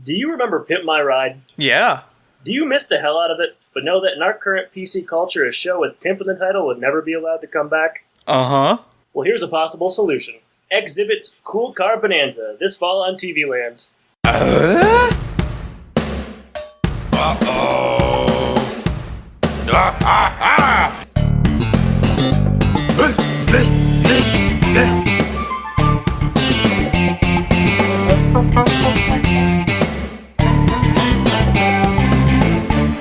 Do you remember Pimp My Ride? Yeah. Do you miss the hell out of it, but know that in our current PC culture, a show with pimp in the title would never be allowed to come back? Uh-huh. Well, here's a possible solution. Exhibit's Cool Car Bonanza, this fall on TV Land. Uh-oh.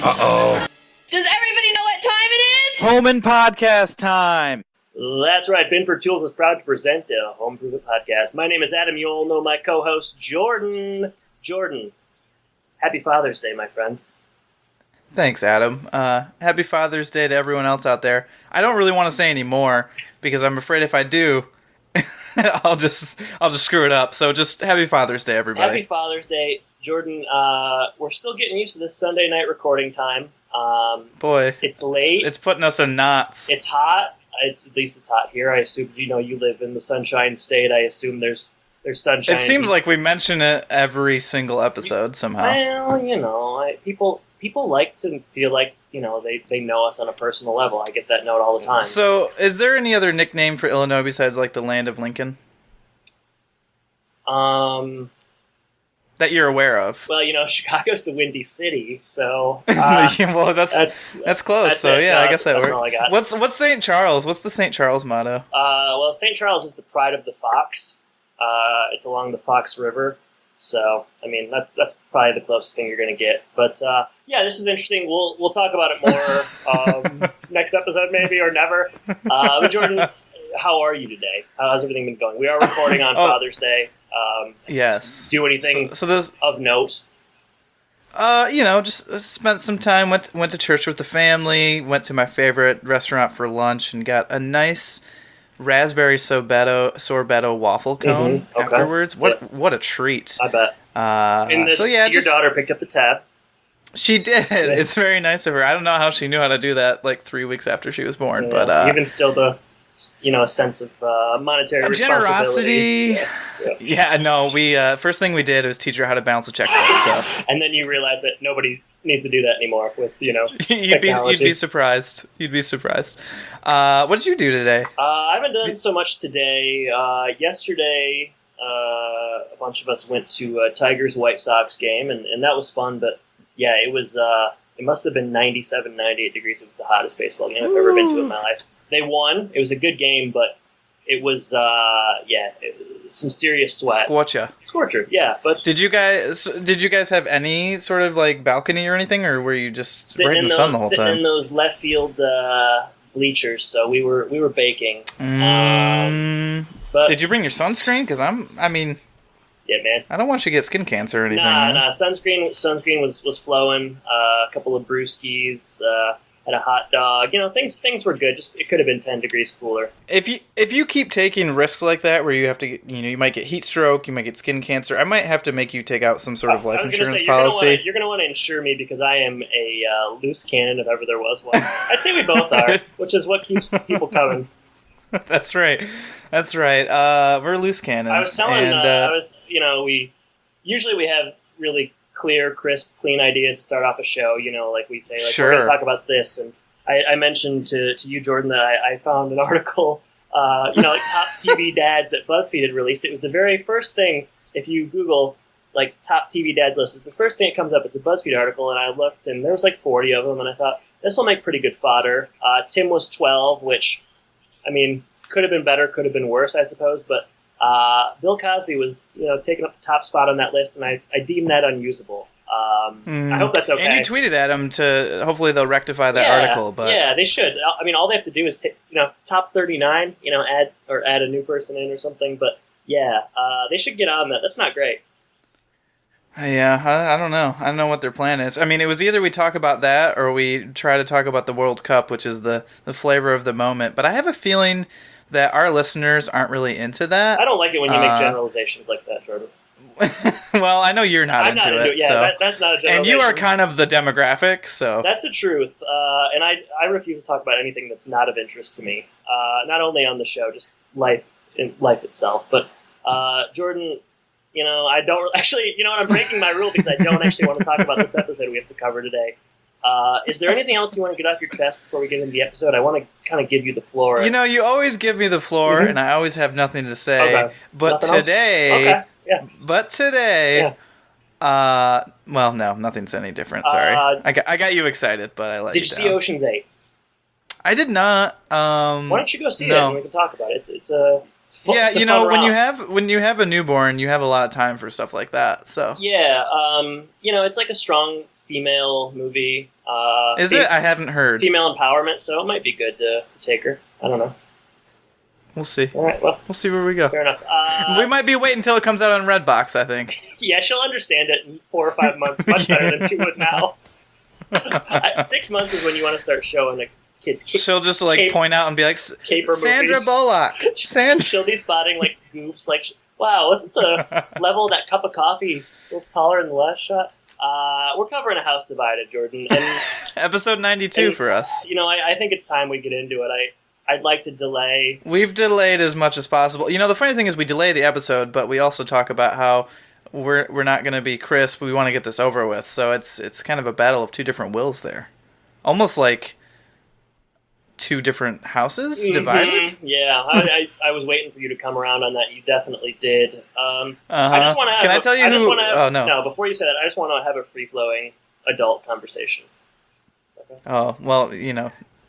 Uh-oh. Does everybody know what time it is? Home Impodcast time. That's right, Binford Tools is proud to present a Home Improvement Podcast. My name is Adam. You all know my co-host, Jordan. Jordan, happy Father's Day, my friend. Thanks, Adam. Happy Father's Day to everyone else out there. I don't really want to say any more because I'm afraid if I do, I'll just screw it up. So just happy Father's Day, everybody. Happy Father's Day, Jordan. We're still getting used to this Sunday night recording time. Boy, it's late. It's putting us in knots. It's hot. At least it's hot here. I assume you live in the Sunshine State. I assume there's sunshine. It seems like we mention it every single episode somehow. Well, people like to feel like they know us on a personal level. I get that note all the time. So, is there any other nickname for Illinois besides like the land of Lincoln? That you're aware of? Well, Chicago's the Windy City, so well, that's close. That's so it. yeah, I guess that that's works. all I got. What's St. Charles? What's the St. Charles motto? Well, St. Charles is the pride of the Fox. It's along the Fox River, so I mean that's probably the closest thing you're going to get. But yeah, this is interesting. We'll talk about it more next episode, maybe or never. But Jordan, how are you today? How's everything been going? We are recording on Father's Day. Yes. Do anything of note? Just spent some time, went to church with the family, went to my favorite restaurant for lunch, and got a nice raspberry sorbetto waffle cone afterwards. What a treat! I bet. Your daughter picked up the tab. She did. It's very nice of her. I don't know how she knew how to do that like 3 weeks after she was born, but even still a sense of monetary generosity. Yeah. We first thing we did was teach her how to balance a checkbook. So, and then you realize that nobody needs to do that anymore with you'd be surprised. You'd be surprised. What did you do today? I haven't done so much today. Yesterday, a bunch of us went to a Tigers White Sox game, and that was fun. But yeah, it was. It must have been 97, 98 degrees. It was the hottest baseball game I've ever been to in my life. They won. It was a good game, but it was, some serious sweat. Scorcher, yeah. But did you guys have any sort of like balcony or anything, or were you just right in the sun the whole time? Sitting in those left field bleachers, so we were baking. But did you bring your sunscreen? Because yeah, man. I don't want you to get skin cancer or anything. Nah. Sunscreen was flowing. A couple of brewskis. Had a hot dog. Things were good. Just it could have been 10 degrees cooler. If you keep taking risks like that, where you have to, you might get heat stroke, you might get skin cancer. I might have to make you take out some sort of life insurance policy. You're gonna want to insure me because I am a loose cannon if ever there was one. I'd say we both are, which is what keeps people coming. That's right. We're loose cannons. I was telling. We usually have really clear, crisp, clean ideas to start off a show, like we say, sure. We're going to talk about this. And I mentioned to you, Jordan, that I found an article, like top TV dads that BuzzFeed had released. It was the very first thing, if you Google, like, top TV dads list, it's the first thing that comes up. It's a BuzzFeed article, and I looked, and there was like 40 of them, and I thought, this will make pretty good fodder. Tim was 12, which, could have been better, could have been worse, I suppose, but Bill Cosby was, taking up the top spot on that list, and I deem that unusable. I hope that's okay. And you tweeted at them to, hopefully they'll rectify that article. But yeah, they should. All they have to do is, top 39, add a new person in or something. But yeah, they should get on that. That's not great. Yeah, I don't know. I don't know what their plan is. It was either we talk about that or we try to talk about the World Cup, which is the flavor of the moment. But I have a feeling that our listeners aren't really into that. I don't like it when you make generalizations like that, Jordan. Well, I know you're not into it. Yeah, so. that's not a generalization. And you are kind of the demographic, so... That's the truth. And I refuse to talk about anything that's not of interest to me. Not only on the show, just life itself. But, Jordan, I don't actually. You know what? I'm breaking my rule because I don't actually want to talk about this episode we have to cover today. Is there anything else you want to get off your chest before we get into the episode? I want to kind of give you the floor. You always give me the floor, and I always have nothing to say. Okay. But Nothing today, else? Okay. Yeah. But today, well, no, nothing's any different. Sorry, I got you excited, but I let you down. Did you see Ocean's 8? I did not. Why don't you go see it and we can talk about it? It's a fun, yeah, it's a fun romp. when you have a newborn, you have a lot of time for stuff like that. So yeah, it's like a strong female movie. Is it? I haven't heard. Female empowerment, so it might be good to take her. I don't know. We'll see. All right, well, we'll see where we go. Fair enough. We might be waiting until it comes out on Redbox, I think. Yeah, she'll understand it in 4 or 5 months much better than she would now. 6 months is when you want to start showing a kid's She'll just point out and be like, Sandra movies. Bullock. She'll be spotting goofs like, wow, wasn't the level of that cup of coffee a little taller in the last shot? We're covering A House Divided, Jordan. And, Episode 92 for us. I think it's time we get into it. I'd like to delay. We've delayed as much as possible. The funny thing is we delay the episode, but we also talk about how we're not going to be crisp. We want to get this over with. So it's kind of a battle of two different wills there. Almost like two different houses divided. Yeah, I was waiting for you to come around on that. You definitely did. I just want to have. Can I tell you who? Oh no! No, before you say that, I just want to have a free-flowing adult conversation. Okay. Oh well,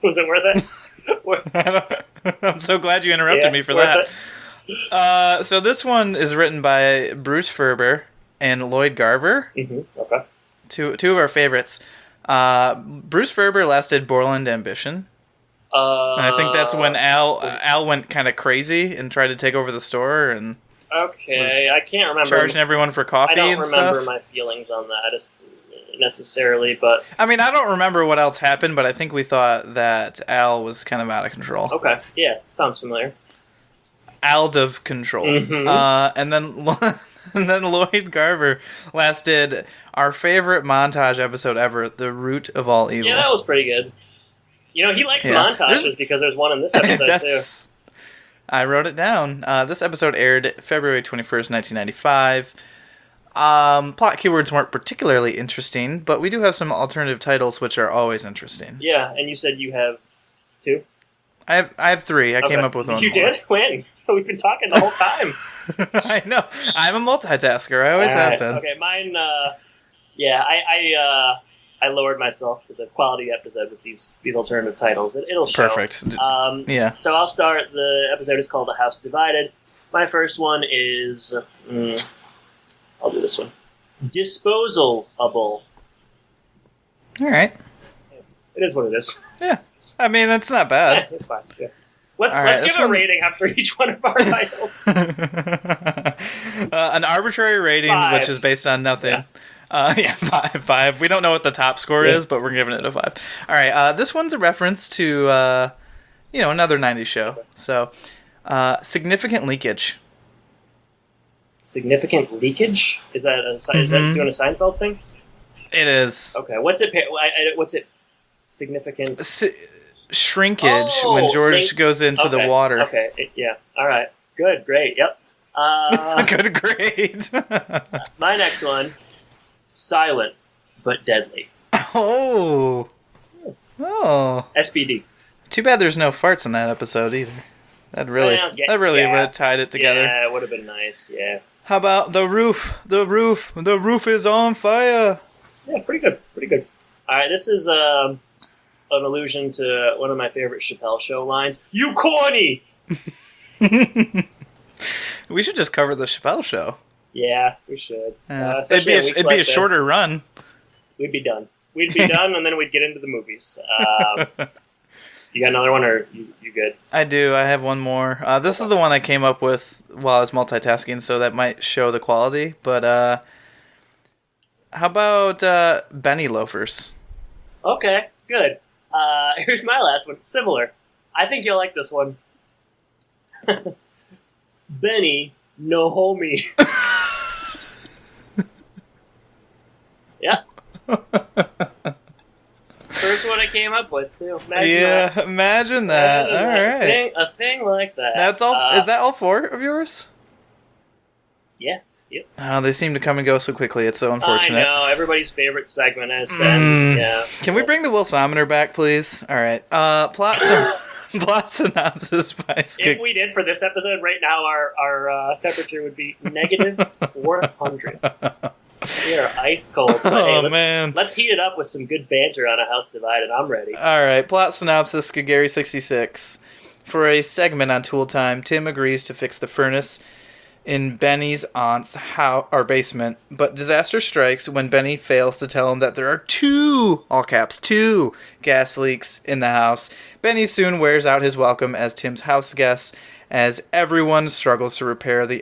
Was it worth it? I'm so glad you interrupted me for that. So this one is written by Bruce Ferber and Lloyd Garver. Mm-hmm. Okay. Two of our favorites. Bruce Ferber last did Borland Ambition. And I think that's when Al went kind of crazy and tried to take over the store and I can't remember charging everyone for coffee and stuff. I don't remember my feelings on that necessarily, but I mean, I don't remember what else happened, but I think we thought that Al was kind of out of control. Okay, yeah, sounds familiar. Out of control. Mm-hmm. And then Lloyd Garver last did our favorite montage episode ever, The Root of All Evil. Yeah, that was pretty good. He likes montages because there's one in this episode too. I wrote it down. This episode aired February 21st, 1995. Plot keywords weren't particularly interesting, but we do have some alternative titles which are always interesting. Yeah, and you said you have 2? I have 3. I came up with one. You more. did? When? We've been talking the whole time. I know. I'm a multitasker. I always have been. Okay, mine. I lowered myself to the quality episode with these alternative titles. It'll show. Perfect. Yeah. So I'll start. The episode is called "A House Divided." My first one is. I'll do this one. Disposable. All right. It is what it is. Yeah. I mean, that's not bad. Yeah, it's fine. Yeah. Let's give a rating after each one of our titles. An arbitrary rating, 5. which is based on nothing. Yeah. 5. We don't know what the top score is, but we're giving it a 5. All right. This one's a reference to, another 90s show. So, significant leakage. Significant leakage? Is that doing a Seinfeld thing? It is. Okay. What's it? Significant shrinkage when George goes into the water. Okay. Yeah. All right. Good. Great. Yep. Good. Great. My next one. Silent but deadly. Oh. SPD. Too bad there's no farts in that episode either. That really would have tied it together. Yeah, it would have been nice. Yeah. How about the roof? The roof is on fire. Yeah, pretty good. All right, this is an allusion to one of my favorite Chappelle Show lines. You corny. We should just cover the Chappelle Show. Yeah, we should. It'd be a shorter run. We'd be done, and then we'd get into the movies. You got another one, or you good? I do. I have one more. This is the one I came up with while I was multitasking, so that might show the quality. But how about Benny loafers? Okay, good. Here's my last one. Similar. I think you'll like this one. Benny, no homie. Yeah. First one I came up with, too. Imagine that. All right. A thing like that. That's all. Is that all 4 of yours? Yeah. Yep. Oh, they seem to come and go so quickly. It's so unfortunate. I know. Everybody's favorite segment has been. Yeah. Can we bring the Wilsometer back, please? All right. Plot synopsis by If we did for this episode, right now our temperature would be negative 400. We are ice cold. But hey, man. Let's heat it up with some good banter on A House Divided. I'm ready. All right. Plot synopsis, Gary66. For a segment on Tool Time, Tim agrees to fix the furnace in Benny's aunt's house or basement, but disaster strikes when Benny fails to tell him that there are two, all caps, two gas leaks in the house. Benny soon wears out his welcome as Tim's house guest, as everyone struggles to repair the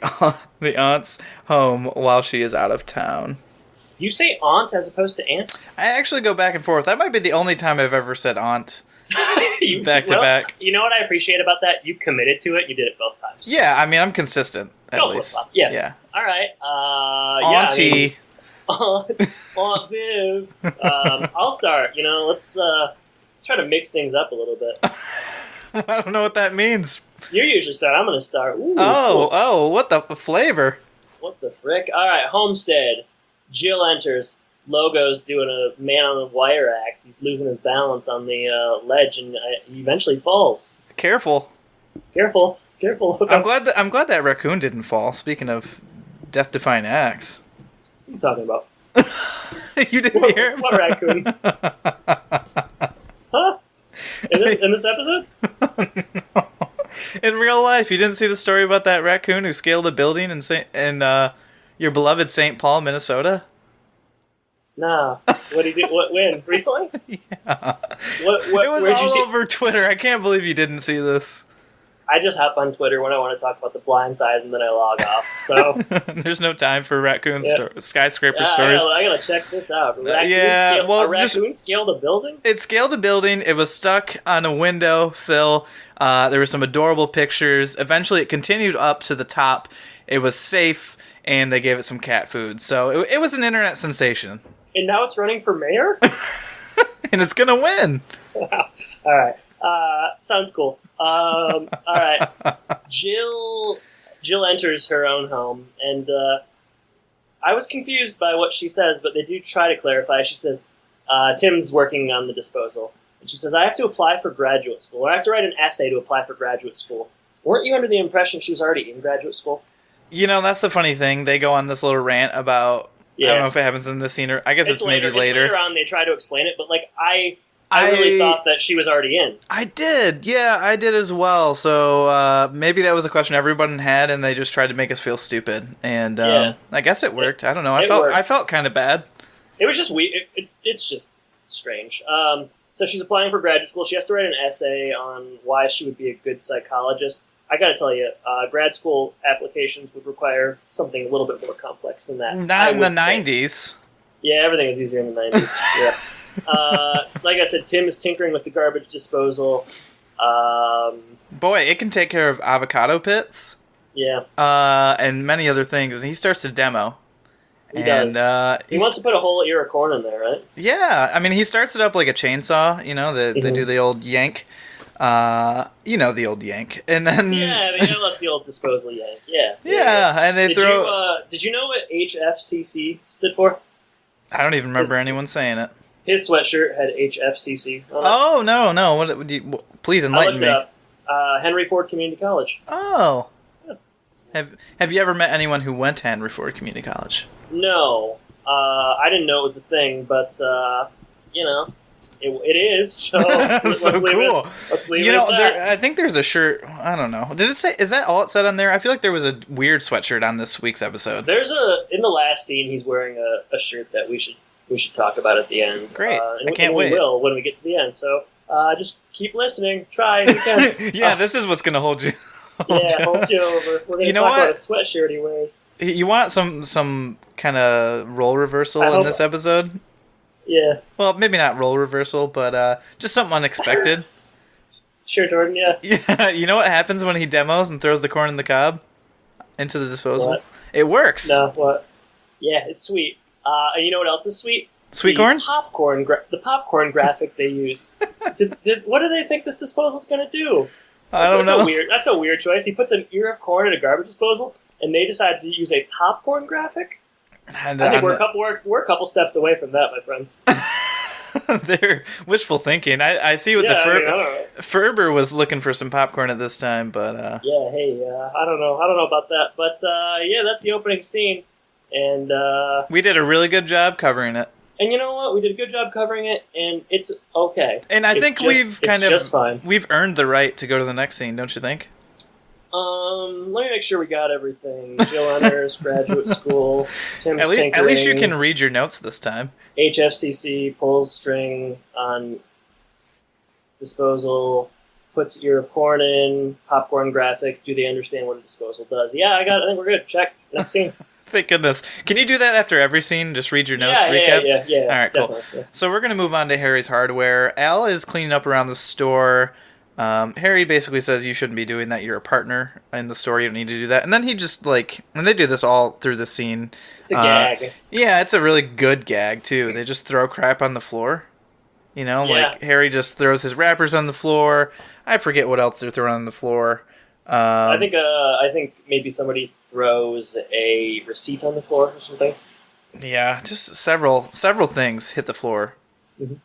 aunt's home while she is out of town. You say aunt as opposed to aunt? I actually go back and forth. That might be the only time I've ever said aunt. Back to back. You know what I appreciate about that? You committed to it. You did it both times. Yeah, I mean, I'm consistent. At least. Yeah. All right. Auntie. Aunt Viv. I'll start. Let's try to mix things up a little bit. I don't know what that means. You usually start. I'm going to start. Ooh, what the flavor? What the frick? All right, Homestead. Jill enters. Logo's doing a man on the wire act. He's losing his balance on the ledge, and he eventually falls. Careful. I'm glad that raccoon didn't fall. Speaking of death-defying acts. What are you talking about? You didn't hear him? What raccoon? Huh? In this episode? No. In real life, you didn't see the story about that raccoon who scaled a building in your beloved St. Paul, Minnesota? Nah. What did he do? When? Recently? Yeah. What, it was all over Twitter. I can't believe you didn't see this. I just hop on Twitter when I want to talk about The Blind Side, and then I log off. So there's no time for skyscraper stories. I gotta check this out. A raccoon scaled a building? It scaled a building. It was stuck on a windowsill. There were some adorable pictures. Eventually, it continued up to the top. It was safe, and they gave it some cat food. So it was an internet sensation. And now it's running for mayor? And it's gonna win. Wow. All right. Sounds cool. All right. Jill enters her own home, and I was confused by what she says, but they do try to clarify. She says, Tim's working on the disposal, and she says, I have to apply for graduate school, or I have to write an essay to apply for graduate school. Weren't you under the impression she was already in graduate school? That's the funny thing. They go on this little rant about, I don't know if it happens in this scene, or I guess it's maybe later. It's later on, they try to explain it, but I really thought that she was already in. I did. Yeah, I did as well. So maybe that was a question everyone had, and they just tried to make us feel stupid. And I guess it worked. I don't know. I felt kind of bad. It was just weird. It's just strange. So she's applying for graduate school. She has to write an essay on why she would be a good psychologist. I got to tell you, grad school applications would require something a little bit more complex than that. Not in the 90s. Yeah, everything was easier in the 90s. Yeah. Like I said, Tim is tinkering with the garbage disposal. Boy, it can take care of avocado pits. Yeah. And many other things. And he starts to demo. He does. He wants to put a whole ear of corn in there, right? Yeah. I mean, he starts it up like a chainsaw. They do the old yank. The old yank. And then... Yeah, that's the old disposal yank. Yeah. Yeah, and they throw... Did you know what HFCC stood for? I don't even remember anyone saying it. His sweatshirt had HFCC on it. Oh, no. Please enlighten me. I looked it up. Henry Ford Community College. Oh. Yeah. Have you ever met anyone who went to Henry Ford Community College? No. I didn't know it was a thing, but, it is. So That's so cool. Let's leave it at that. I think there's a shirt. I don't know. Did it say? Is that all it said on there? I feel like there was a weird sweatshirt on this week's episode. In the last scene, he's wearing a shirt that we should talk about at at Great. I can't wait. We will when we get to the end. So just keep listening. Try if you can. Yeah, this is what's going to hold you. Hold you over. We're going to talk about a sweatshirt he wears. You want some kind of role reversal in this episode? Yeah. Well, maybe not role reversal, but just something unexpected. Sure, Jordan, yeah. Yeah, you know what happens when he demos and throws the corn in the cob into the disposal? What? It works. No, what? Yeah, it's sweet. And you know what else is sweet? Sweet corn? The popcorn graphic they use. What do they think this disposal's going to do? I don't know. That's a weird choice. He puts an ear of corn in a garbage disposal, and they decided to use a popcorn graphic. And, I think we're a couple steps away from that, my friends. They're wishful thinking. I see what Ferber was looking for some popcorn at this time, but I don't know about that, but that's the opening scene, and we did a really good job covering it. And you know what? We did a good job covering it, and it's okay. And I think we've just fine. We've earned the right to go to the next scene, don't you think? Let me make sure we got everything. Jill Enner's graduate school. Tim's tinkering. At least you can read your notes this time. HFCC pulls string on disposal, puts ear of corn in, popcorn graphic. Do they understand what a disposal does? Yeah, I got it. I think we're good. Check. Next scene. Thank goodness. Can you do that after every scene? Just read your notes, recap? Yeah. All right, cool. Yeah. So we're going to move on to Harry's hardware. Al is cleaning up around the store. Harry basically says you shouldn't be doing that. You're a partner in the store. You don't need to do that. And then he just, and they do this all through the scene. It's a gag. Yeah, it's a really good gag, too. They just throw crap on the floor. Harry just throws his wrappers on the floor. I forget what else they're throwing on the floor. I think maybe somebody throws a receipt on the floor or something. Yeah, just several things hit the floor. Mm-hmm.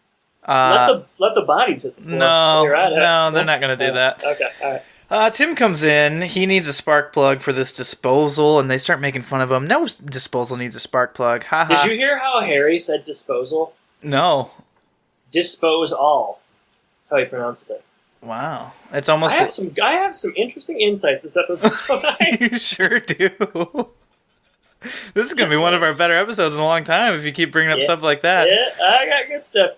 Let the bodies hit the floor. No, they're not going to do that. Okay, all right. Tim comes in. He needs a spark plug for this disposal, and they start making fun of him. No disposal needs a spark plug. Ha ha. Did you hear how Harry said disposal? No. Dispose all. That's how he pronounced it. Wow. It's almost... I have some interesting insights this episode tonight. You sure do. This is going to be one of our better episodes in a long time if you keep bringing up stuff like that. Yeah, I got good stuff.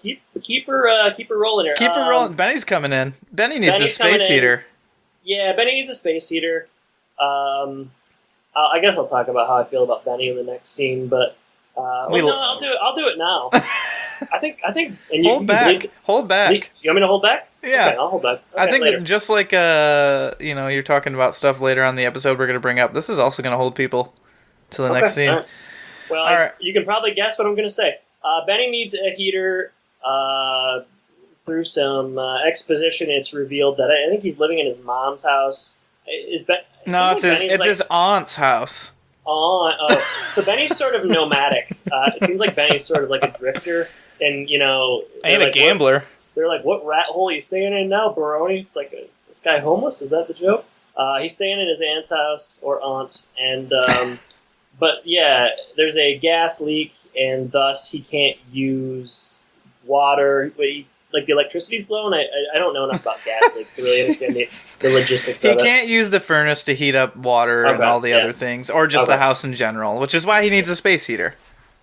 Keep her rolling here. Keep her rolling. Benny's coming in. Benny needs a space heater. Yeah, Benny needs a space heater. I guess I'll talk about how I feel about Benny in the next scene, but I'll do it now. I think. And hold back. Hold back. You want me to hold back? Yeah, okay, I'll hold back. Okay, I think later. That just like you're talking about stuff later on in the episode we're going to bring up. This is also going to hold people to the next scene. All right. Well, you can probably guess what I'm going to say. Benny needs a heater. Through some exposition, it's revealed that I think he's living in his mom's house. No, it's his aunt's house. So Benny's sort of nomadic. It seems like Benny's sort of like a drifter, and and a gambler. They're like, "What rat hole are you staying in now, Baroni?" It's like, is this guy homeless? Is that the joke? He's staying in his aunt's house or aunt's, and but yeah, there's a gas leak, and thus he can't use water. Like the electricity's blown. I don't know enough about gas leaks to really understand the logistics of it. He can't use the furnace to heat up water and all the other things, or just the house in general, which is why he needs a space heater.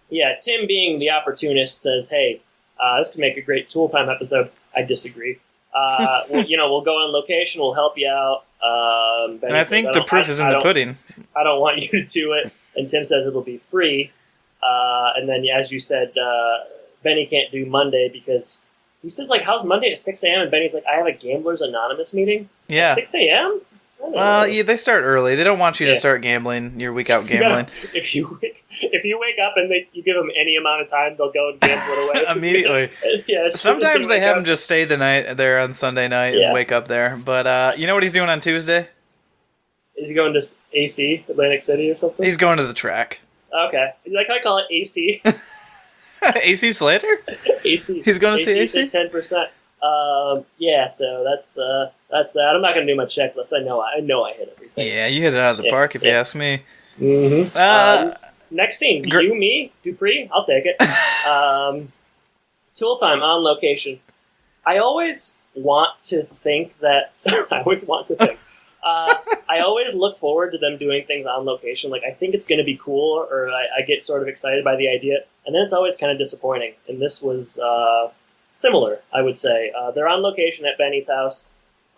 Yeah, Tim, being the opportunist, says, "Hey, this could make a great Tool Time episode." I disagree. We'll go on location. We'll help you out. And I think the proof is in the pudding. I don't want you to do it. And Tim says it'll be free. And then, as you said, Benny can't do Monday because... He says, how's Monday at 6 a.m.? And Benny's like, I have a Gamblers Anonymous meeting? Yeah. At 6 a.m.? Well, they start early. They don't want you to start gambling, your week out gambling. If you wake up and you give them any amount of time, they'll go and gamble it away. Immediately. Sometimes they have him just stay the night there on Sunday night and wake up there. But you know what he's doing on Tuesday? Is he going to AC, Atlantic City or something? He's going to the track. Okay. Like I call it AC. AC Slater? AC. He's going to see AC? 10%. So that's that. I'm not going to do my checklist. I know I hit everything. Yeah, you hit it out of the park if you ask me. Mm-hmm. Next scene. You, me, Dupree. I'll take it. Tool Time on location. I always want to think that... I always look forward to them doing things on location. I think it's going to be cool, or I get sort of excited by the idea, and then it's always kind of disappointing. And this was similar, I would say. They're on location at Benny's house.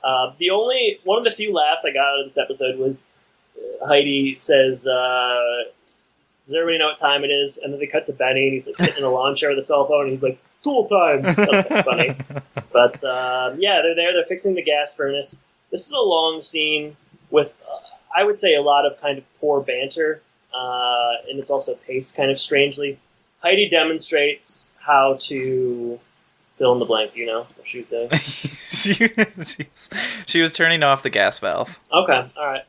One of the few laughs I got out of this episode was Heidi says, does everybody know what time it is? And then they cut to Benny, and he's sitting in a lawn chair with a cell phone, and he's like, Tool Time! That was kind of funny. But they're there. They're fixing the gas furnace. This is a long scene with, I would say, a lot of kind of poor banter, and it's also paced kind of strangely. Heidi demonstrates how to fill in the blank. Do you know what she was doing? she was turning off the gas valve. Okay, all right.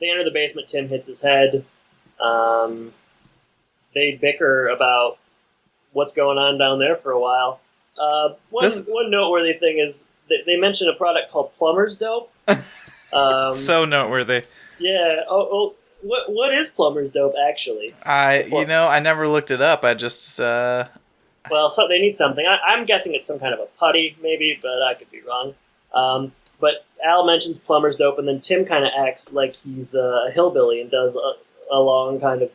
They enter the basement. Tim hits his head. They bicker about what's going on down there for a while. One noteworthy thing is they mention a product called plumber's dope. So noteworthy. Yeah. What is plumber's dope actually? I never looked it up. I just. Well, so they need something. I'm guessing it's some kind of a putty, maybe, but I could be wrong. But Al mentions plumber's dope, and then Tim kind of acts like he's a hillbilly and does a long kind of,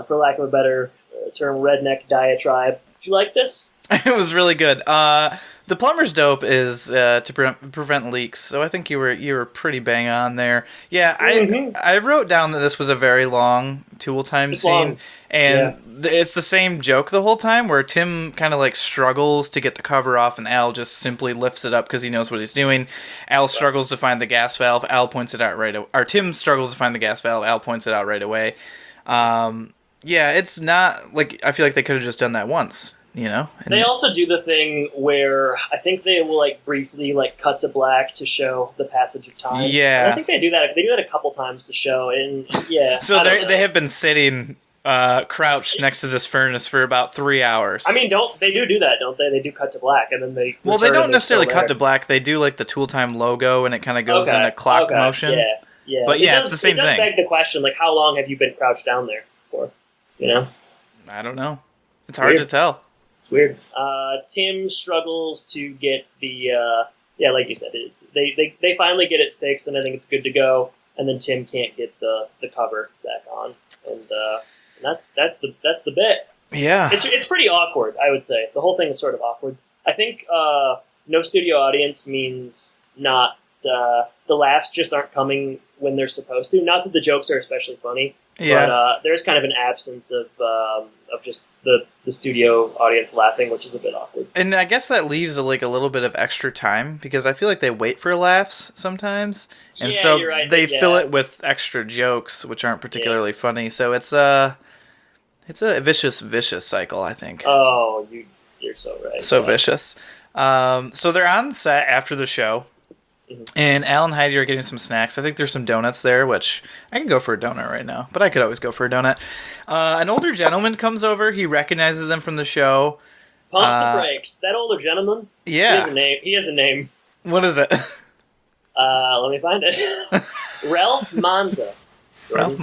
for lack of a better term, redneck diatribe. Did you like this? It was really good. The plumber's dope is to prevent leaks, so I think you were pretty bang on there. Yeah, I wrote down that this was a very long tool time scene, and it's the same joke the whole time, where Tim kind of like struggles to get the cover off, and Al just simply lifts it up because he knows what he's doing. Al struggles to find the gas valve. Al points it out right away. Or Tim struggles to find the gas valve. Al points it out right away. Yeah, it's not like I feel like they could have just done that once. You know, they also do the thing where I think they will like briefly like cut to black to show the passage of time. Yeah, and I think they do that. They do that a couple times to show, and yeah. So they have been sitting crouched next to this furnace for about 3 hours. I mean, they do that, don't they? They do cut to black, and then they. Well, they don't necessarily cut to black. They do like the Tool Time logo, and it kind of goes in a clock motion. Yeah. But yeah, it's the same thing. It does beg the question, like, how long have you been crouched down there for? You know. I don't know. It's hard to tell. It's weird. Tim struggles to get the like you said, they finally get it fixed, and I think it's good to go. And then Tim can't get the cover back on, and that's the bit. Yeah, it's pretty awkward. I would say the whole thing is sort of awkward. I think no studio audience means not the laughs just aren't coming when they're supposed to. Not that the jokes are especially funny. Yeah. But there's kind of an absence of just the studio audience laughing, which is a bit awkward. And I guess that leaves like a little bit of extra time, because I feel like they wait for laughs sometimes, and so you're right. they fill it with extra jokes, which aren't particularly funny. So it's a vicious cycle, I think. Oh, you're so right. So vicious. So they're on set after the show. Mm-hmm. And Al and Heidi are getting some snacks. I think there's some donuts there, which I can go for a donut right now, but I could always go for a donut. An older gentleman comes over. He recognizes them from the show. Pump the brakes. That older gentleman? Yeah. He has a name. What is it? Let me find it. Ralph Manza. Ralph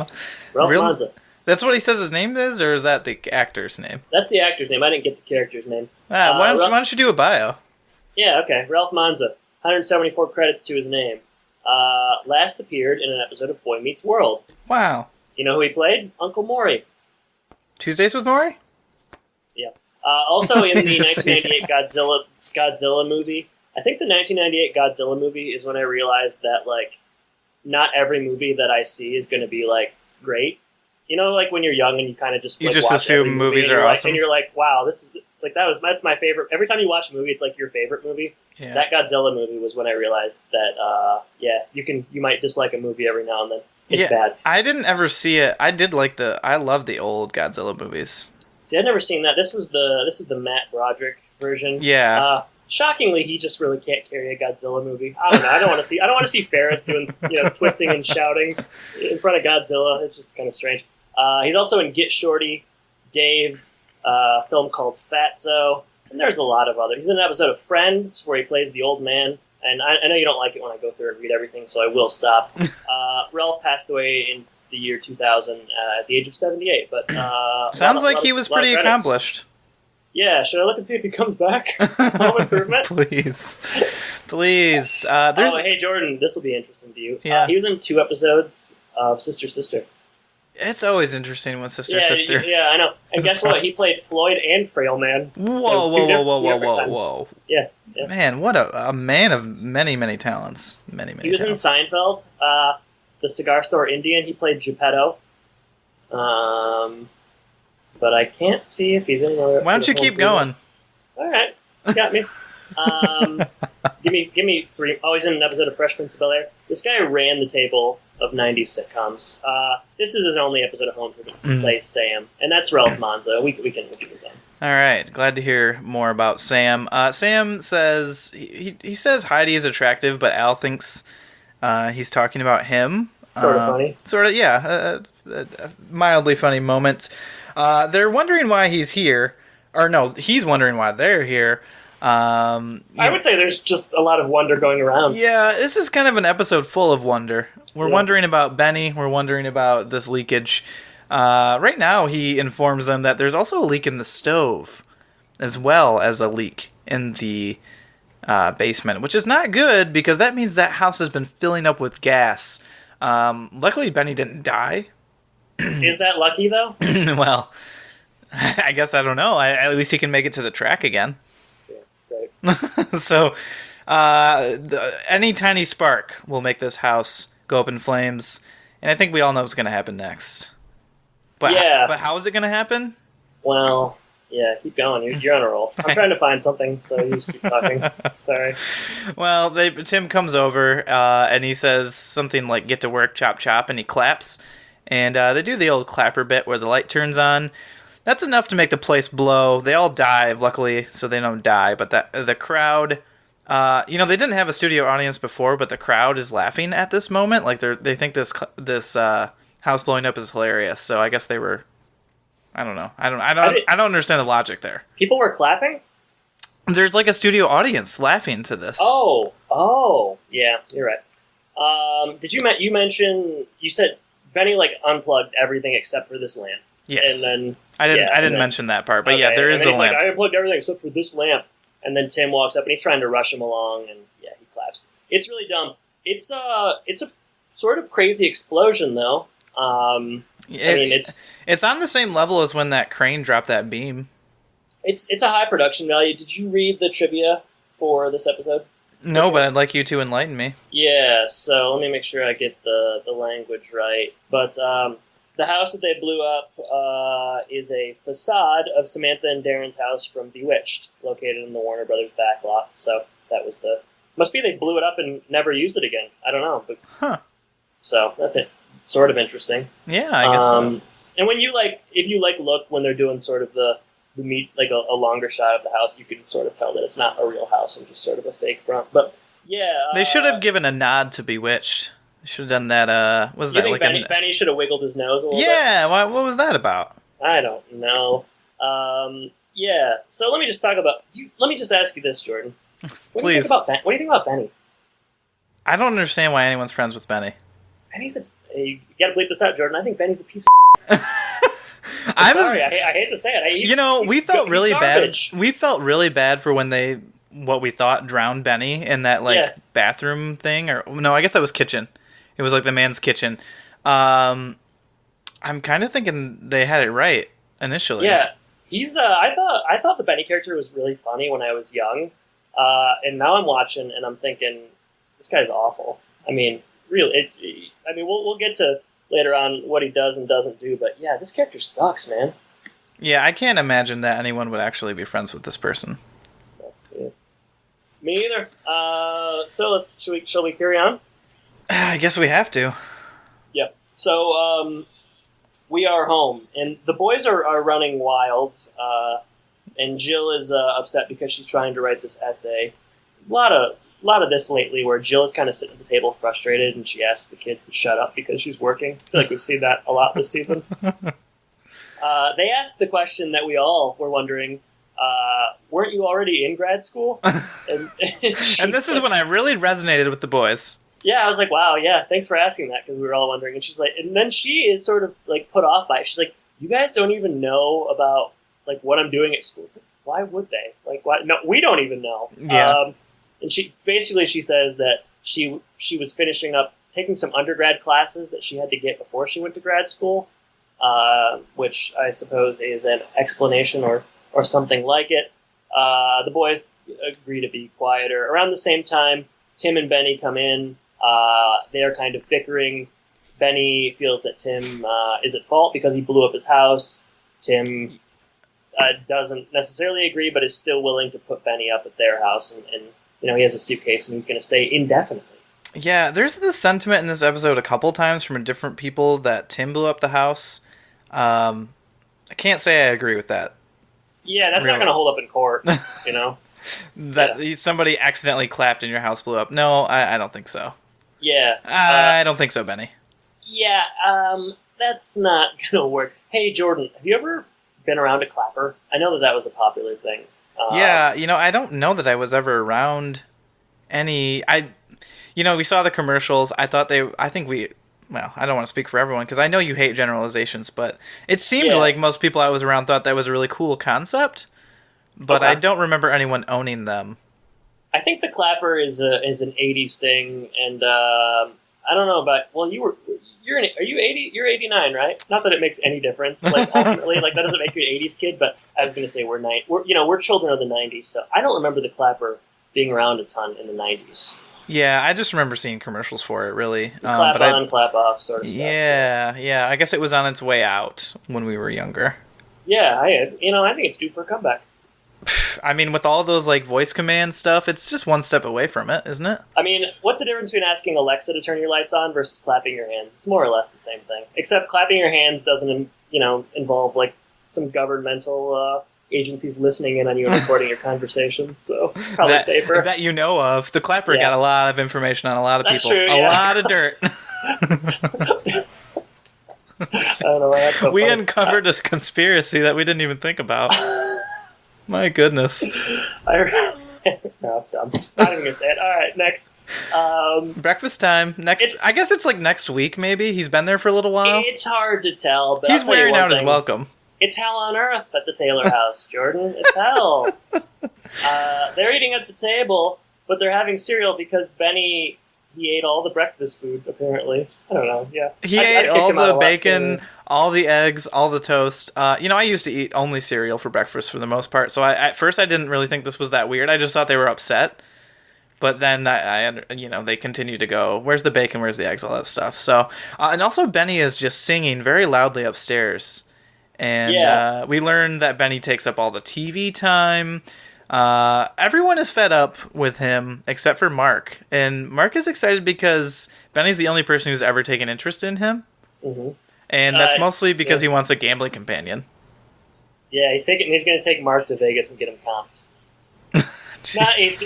Manza. That's what he says his name is, or is that the actor's name? That's the actor's name. I didn't get the character's name. Why don't you do a bio? Yeah, okay. Ralph Manza. 174 credits to his name. Last appeared in an episode of Boy Meets World. Wow. You know who he played? Uncle Maury. Tuesdays with Maury? Yeah. Also in the 1998 Godzilla movie. I think the 1998 Godzilla movie is when I realized that, like, not every movie that I see is going to be, like, great. You know, like, when you're young and you kind of just, like, watch assume movies are awesome. And you're like, wow, this is... Like, that's my favorite. Every time you watch a movie, it's like your favorite movie. Yeah. That Godzilla movie was when I realized that, you might dislike a movie every now and then. It's bad. I didn't ever see it. I love the old Godzilla movies. See, I'd never seen that. This is the Matt Broderick version. Yeah. Shockingly, he just really can't carry a Godzilla movie. I don't know. I don't want to see Ferris doing, twisting and shouting in front of Godzilla. It's just kind of strange. He's also in Get Shorty, Dave, a film called Fatso, and there's a lot of other. He's in an episode of Friends where he plays the old man, and I know you don't like it when I go through and read everything, so I will stop. Ralph passed away in the year 2000 at the age of 78, but sounds like he was pretty accomplished. Yeah, should I look and see if he comes back? Home Improvement? Please. Hey Jordan, this will be interesting to you. Yeah. He was in 2 episodes of Sister Sister. It's always interesting with Sister. Yeah, I know. And guess what? He played Floyd and Frail Man. Whoa. Yeah. Man, what a man of many, many talents. Many He was talents. in Seinfeld, The Cigar Store Indian. He played Geppetto. But I can't see if he's anywhere. Why don't you keep going? All right. You got me. Give me 3. Oh, he's in an episode of Fresh Prince of Bel-Air. This guy ran the table of 90s sitcoms. This is his only episode of Home Improvement. He plays Sam, and that's Ralph Manza. We can move on. All right, glad to hear more about Sam. Sam says he says Heidi is attractive, but Al thinks he's talking about him. Sort of funny. Sort of, yeah. A mildly funny moment. They're wondering why he's here. Or no, he's wondering why they're here. I would say there's just a lot of wonder going around. Yeah, this is kind of an episode full of wonder. We're wondering about Benny. We're wondering about this leakage. Right now, he informs them that there's also a leak in the stove, as well as a leak in the basement, which is not good because that means that house has been filling up with gas. Luckily, Benny didn't die. Is that lucky, though? Well, I guess I don't know. At least he can make it to the track again. Yeah, right. So, any tiny spark will make this house go up in flames, and I think we all know what's going to happen next. But yeah. But how is it going to happen? Well, yeah, keep going. You're on a roll. I'm trying to find something, so you just keep talking. Sorry. Well, Tim comes over, and he says something like, get to work, chop, chop, and he claps. And they do the old clapper bit where the light turns on. That's enough to make the place blow. They all dive, luckily, so they don't die. But the crowd, they didn't have a studio audience before, but the crowd is laughing at this moment. Like they think this house blowing up is hilarious. So I guess they were. I don't know. I don't understand the logic there. People were clapping? There's like a studio audience laughing to this. Oh, yeah, you're right. Did you mention? You said Benny unplugged everything except for this lamp. Yes. And then I didn't mention that part, but okay. Yeah, there is the lamp. Like, I unplugged everything except for this lamp. And then Tim walks up and he's trying to rush him along, and yeah, he claps. It's really dumb. It's a sort of crazy explosion though. It's on the same level as when that crane dropped that beam. It's a high production value. Did you read the trivia for this episode? No, but I'd like you to enlighten me. Yeah, so let me make sure I get the language right. But the house that they blew up is a facade of Samantha and Darren's house from Bewitched, located in the Warner Brothers backlot. So that was must be they blew it up and never used it again. I don't know. But, so that's it. Sort of interesting. Yeah, I guess so. And when you if you look when they're doing sort of the meet a longer shot of the house, you can sort of tell that it's not a real house and just sort of a fake front. But yeah, they should have given a nod to Bewitched. They should have done that. Was that think Benny should have wiggled his nose a little bit? Yeah, what was that about? I don't know. Yeah. So let me just talk about. Let me just ask you this, Jordan. What Please. What do you think about Benny? I don't understand why anyone's friends with Benny. Benny's you gotta bleep this out, Jordan. I think Benny's a piece of I'm sorry, I hate to say it. We felt really bad. We felt really bad for when what we thought drowned Benny in that bathroom thing, or no, I guess that was kitchen. It was like the man's kitchen. I'm kind of thinking they had it right initially. Yeah, he's. I thought the Benny character was really funny when I was young, and now I'm watching and I'm thinking this guy's awful. I mean, really. We'll get to later on what he does and doesn't do, but yeah, this character sucks, man. Yeah, I can't imagine that anyone would actually be friends with this person. Yeah. Me either. So shall we carry on? I guess we have to. Yeah. So we are home, and the boys are running wild, and Jill is upset because she's trying to write this essay. A lot of this lately where Jill is kind of sitting at the table frustrated and she asks the kids to shut up because she's working. I feel like we've seen that a lot this season. They asked the question that we all were wondering, weren't you already in grad school? And this is when I really resonated with the boys. Yeah, I was like, wow, yeah, thanks for asking that because we were all wondering. And she's like, and then she is sort of put off by it. She's like, you guys don't even know about what I'm doing at school. It's like, why would they? Why? No, we don't even know. Yeah. And she says that she was finishing up taking some undergrad classes that she had to get before she went to grad school, which I suppose is an explanation or something like it. The boys agree to be quieter. Around the same time, Tim and Benny come in. They are kind of bickering. Benny feels that Tim is at fault because he blew up his house. Tim doesn't necessarily agree, but is still willing to put Benny up at their house and he has a suitcase and he's going to stay indefinitely. Yeah, there's the sentiment in this episode a couple times from different people that Tim blew up the house. I can't say I agree with that. Yeah, that's not Really? going to hold up in court, you know? Somebody accidentally clapped and your house blew up. No, I don't think so. Yeah. I don't think so, Benny. Yeah, that's not going to work. Hey, Jordan, have you ever been around a clapper? I know that was a popular thing. Yeah, I don't know that I was ever around any... we saw the commercials. I don't want to speak for everyone, because I know you hate generalizations, but it seemed like most people I was around thought that was a really cool concept, but I don't remember anyone owning them. I think the clapper is an 80s thing, and I don't know about... Well, are you 80? You're 89, right? Not that it makes any difference, like, ultimately, like, that doesn't make you an 80s kid, but I was going to say we're children of the 90s, so I don't remember the clapper being around a ton in the 90s. Yeah, I just remember seeing commercials for it, really. Clap on, clap off sort of stuff. Yeah. I guess it was on its way out when we were younger. Yeah, I think it's due for a comeback. I mean, with all those like voice command stuff, it's just one step away from it, isn't it? I mean, what's the difference between asking Alexa to turn your lights on versus clapping your hands? It's more or less the same thing. Except clapping your hands doesn't, involve like some governmental agencies listening in on you and recording your conversations, so probably safer. That you know of. The clapper got a lot of information on a lot of people. True, a lot of dirt. I don't know why that's so we funny. uncovered a conspiracy that we didn't even think about. My goodness. No, I'm not even gonna say it. All right, next. Breakfast time. I guess it's like next week, maybe. He's been there for a little while. It's hard to tell, but he's wearing out his welcome. It's hell on earth at the Taylor house, Jordan. It's hell. They're eating at the table, but they're having cereal because Benny, he ate all the breakfast food, apparently. I don't know, yeah. He ate all the bacon, all the eggs, all the toast. I used to eat only cereal for breakfast for the most part, so at first I didn't really think this was that weird. I just thought they were upset. But then they continue to go, where's the bacon, where's the eggs, all that stuff. So, and also Benny is just singing very loudly upstairs. And we learned that Benny takes up all the TV time. Everyone is fed up with him except for Mark. And Mark is excited because Benny's the only person who's ever taken interest in him. Mm-hmm. And that's mostly because he wants a gambling companion. Yeah, he's going to take Mark to Vegas and get him comped.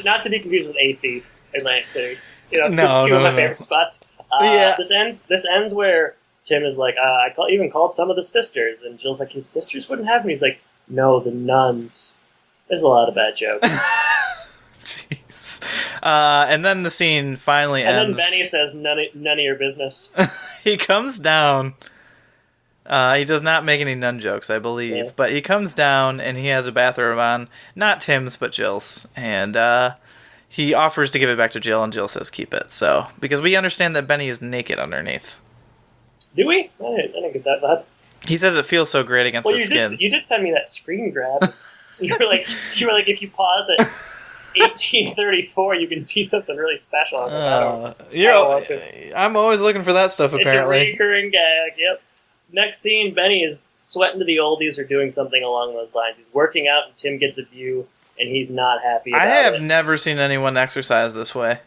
Not to be confused with AC, Atlantic City. Two of my favorite spots. This ends where Tim is like, I even called some of the sisters, and Jill's like, his sisters wouldn't have me. He's like, no, the nuns. There's a lot of bad jokes. Jeez. And then the scene finally ends. And then Benny says, none of your business. He comes down. He does not make any nun jokes, I believe. But he comes down, and he has a bathrobe on. Not Tim's, but Jill's. And he offers to give it back to Jill, and Jill says keep it. So, because we understand that Benny is naked underneath. Do we? I didn't get that bad. He says it feels so great against the skin. You did send me that screen grab. You were like, if you pause at 1834, you can see something really special. I'm always looking for that stuff. Apparently, it's a recurring gag. Yep. Next scene, Benny is sweating to the oldies or doing something along those lines. He's working out, and Tim gets a view, and he's not happy about it. I have never seen anyone exercise this way.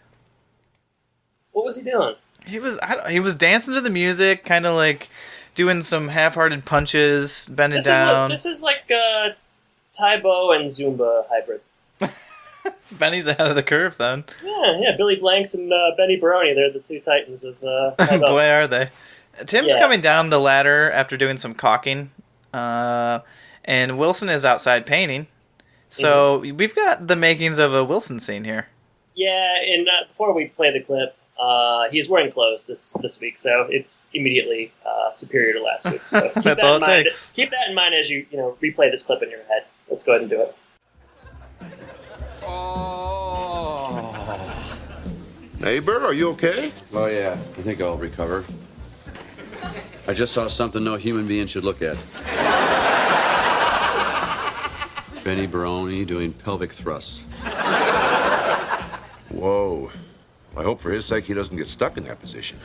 What was he doing? He was dancing to the music, kind of like doing some half-hearted punches, bending down. This is like Taibo and Zumba hybrid. Benny's ahead of the curve, then. Yeah. Billy Blanks and Benny Baroni, they're the two titans of Taibo. Boy, are they. Tim's coming down the ladder after doing some caulking, and Wilson is outside painting. So we've got the makings of a Wilson scene here. Yeah, and before we play the clip, he's wearing clothes this week, so it's immediately superior to last week. So that's all it takes. Keep that in mind as you replay this clip in your head. Let's go ahead and do it. Neighbor, are you okay? Oh, yeah. I think I'll recover. I just saw something no human being should look at. Benny Baroni doing pelvic thrusts. Whoa. I hope for his sake he doesn't get stuck in that position.